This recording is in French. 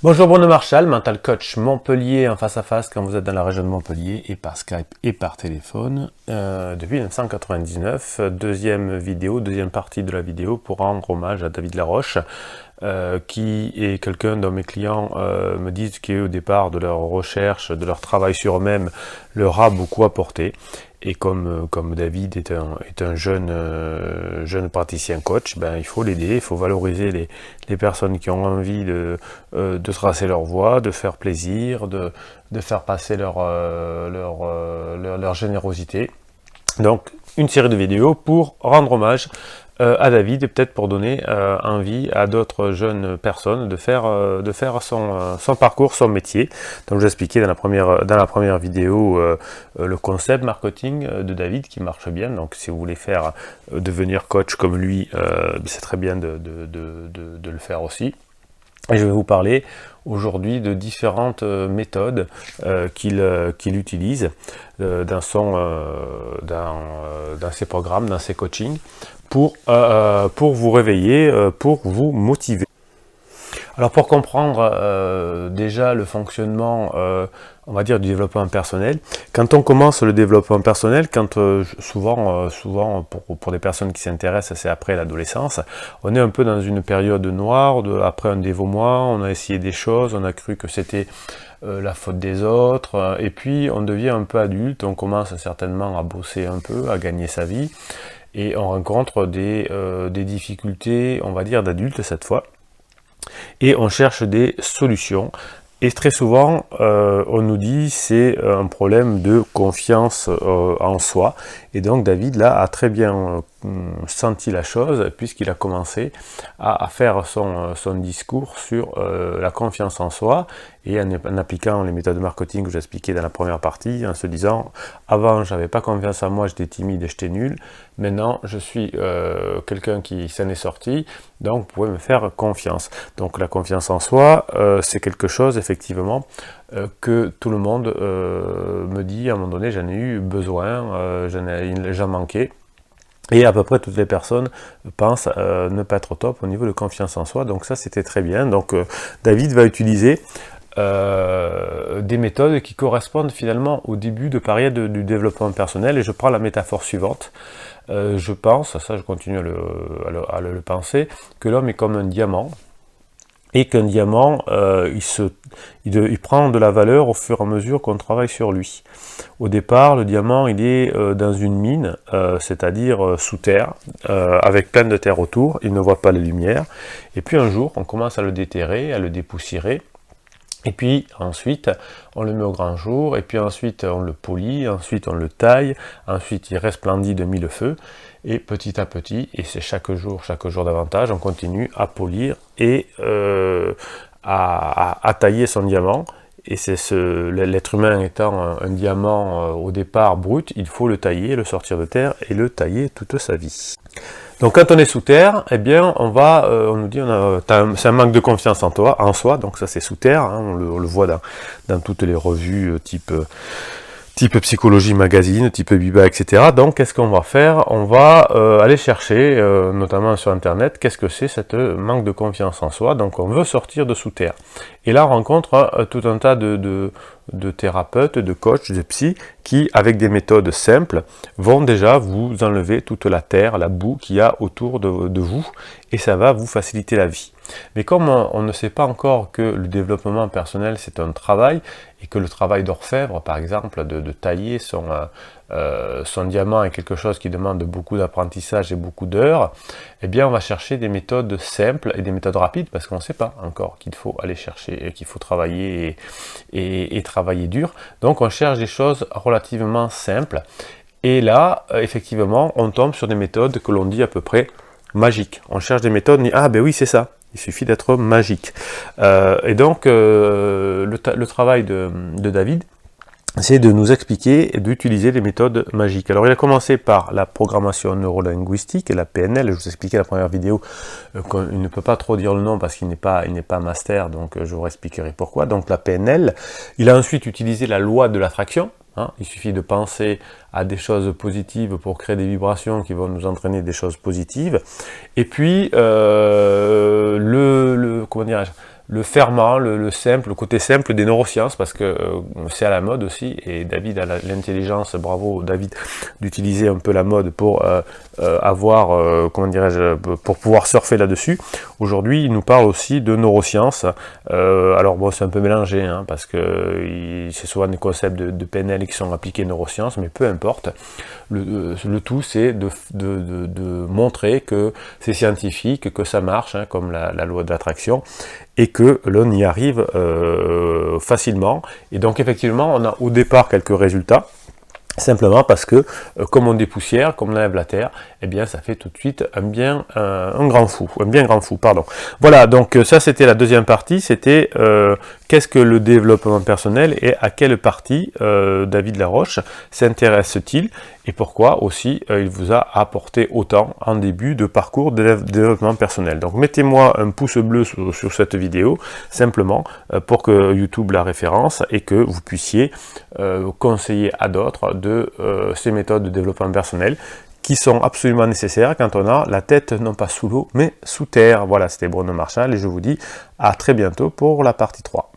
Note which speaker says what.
Speaker 1: Bonjour Bruno Marchal, mental coach Montpellier en face à face quand vous êtes dans la région de Montpellier et par Skype et par téléphone depuis 1999. Deuxième partie de la vidéo pour rendre hommage à David Laroche qui est quelqu'un dont mes clients me disent qu'au départ de leur recherche, de leur travail sur eux-mêmes, leur a beaucoup apporté. Et comme David est un jeune praticien coach, ben, il faut l'aider, il faut valoriser les personnes qui ont envie de tracer leur voie, de faire plaisir, de faire passer leur générosité. Donc, une série de vidéos pour rendre hommage à David et peut-être pour donner envie à d'autres jeunes personnes de faire son parcours, son métier. Donc j'expliquais dans la première vidéo le concept marketing de David qui marche bien. Donc si vous voulez faire devenir coach comme lui, c'est très bien de le faire aussi. Et je vais vous parler aujourd'hui de différentes méthodes qu'il utilise dans ses programmes, dans ses coachings, pour vous réveiller, pour vous motiver. Alors pour comprendre déjà le fonctionnement, on va dire, du développement personnel, quand on commence le développement personnel, souvent pour des personnes qui s'intéressent, c'est après l'adolescence, on est un peu dans une période noire, après un dévouement, on a essayé des choses, on a cru que c'était la faute des autres, et puis on devient un peu adulte, on commence certainement à bosser un peu, à gagner sa vie, et on rencontre des difficultés, on va dire, d'adultes cette fois. Et on cherche des solutions. Et très souvent, on nous dit c'est un problème de confiance en soi. Et donc David, là, a très bien senti la chose, puisqu'il a commencé à faire son discours sur la confiance en soi, et en appliquant les méthodes de marketing que j'expliquais dans la première partie, en se disant, avant, j'avais pas confiance en moi, j'étais timide et j'étais nul. Maintenant, je suis quelqu'un qui s'en est sorti, donc vous pouvez me faire confiance. Donc la confiance en soi, c'est quelque chose, effectivement, que tout le monde me dit, à un moment donné, j'en ai eu besoin, j'en manquais. Et à peu près toutes les personnes pensent ne pas être au top au niveau de confiance en soi, donc ça c'était très bien. Donc David va utiliser des méthodes qui correspondent finalement au début de période du développement personnel, et je prends la métaphore suivante. Je pense, ça je continue à le penser, que l'homme est comme un diamant, et qu'un diamant, il prend de la valeur au fur et à mesure qu'on travaille sur lui. Au départ, le diamant, il est dans une mine, c'est-à-dire sous terre, avec plein de terre autour, il ne voit pas la lumière, et puis un jour, on commence à le déterrer, à le dépoussiérer, et puis ensuite, on le met au grand jour, et puis ensuite on le polit, ensuite on le taille, ensuite il resplendit de mille feux, et petit à petit, et c'est chaque jour davantage, on continue à polir et à tailler son diamant. Et c'est l'être humain étant un diamant au départ brut, il faut le tailler, le sortir de terre et le tailler toute sa vie. Donc quand on est sous terre, eh bien on nous dit c'est un manque de confiance en soi, donc ça c'est sous terre, hein, on le voit dans toutes les revues type Psychologie Magazine, type Biba, etc. Donc qu'est-ce qu'on va faire? On va aller chercher, notamment sur internet, qu'est-ce que c'est cette manque de confiance en soi. Donc on veut sortir de sous terre. Et là on rencontre tout un tas de thérapeutes, de coachs, de psy, qui, avec des méthodes simples, vont déjà vous enlever toute la terre, la boue qu'il y a autour de vous, et ça va vous faciliter la vie. Mais comme on ne sait pas encore que le développement personnel c'est un travail, et que le travail d'orfèvre, par exemple, de tailler son diamant est quelque chose qui demande beaucoup d'apprentissage et beaucoup d'heures, eh bien on va chercher des méthodes simples et des méthodes rapides, parce qu'on ne sait pas encore qu'il faut aller chercher, et qu'il faut travailler et travailler dur. Donc on cherche des choses relativement simples, et là, effectivement, on tombe sur des méthodes que l'on dit à peu près magiques. On cherche des méthodes, on dit, ah ben oui, c'est ça. Il suffit d'être magique. Et donc, le travail de David, c'est de nous expliquer et d'utiliser des méthodes magiques. Alors, il a commencé par la programmation neurolinguistique et la PNL. Je vous expliquais dans la première vidéo qu'il ne peut pas trop dire le nom parce qu'il n'est pas master, donc je vous expliquerai pourquoi. Donc, la PNL. Il a ensuite utilisé la loi de l'attraction. Hein, il suffit de penser à des choses positives pour créer des vibrations qui vont nous entraîner des choses positives. Et puis, comment dirais-je, le ferment, le simple, le côté simple des neurosciences, parce que c'est à la mode aussi, et David a l'intelligence, bravo David, d'utiliser un peu la mode pour avoir, comment dirais-je, pour pouvoir surfer là-dessus. Aujourd'hui, il nous parle aussi de neurosciences. Alors bon, c'est un peu mélangé, hein, parce que c'est souvent des concepts de PNL qui sont appliqués neurosciences, mais peu importe. Le tout, c'est de montrer que c'est scientifique, que ça marche, hein, comme la loi de l'attraction, et que l'on y arrive facilement. Et donc effectivement, on a au départ quelques résultats, simplement parce que, comme on dépoussière, comme on enlève la terre, eh bien ça fait tout de suite un bien grand fou, pardon. Voilà, donc ça c'était la deuxième partie, c'était qu'est-ce que le développement personnel et à quelle partie David Laroche s'intéresse-t-il et pourquoi aussi il vous a apporté autant en début de parcours de développement personnel. Donc mettez-moi un pouce bleu sur cette vidéo, simplement pour que YouTube la référence et que vous puissiez conseiller à d'autres de ces méthodes de développement personnel qui sont absolument nécessaires quand on a la tête non pas sous l'eau mais sous terre. Voilà, c'était Bruno Marchal et je vous dis à très bientôt pour la partie 3.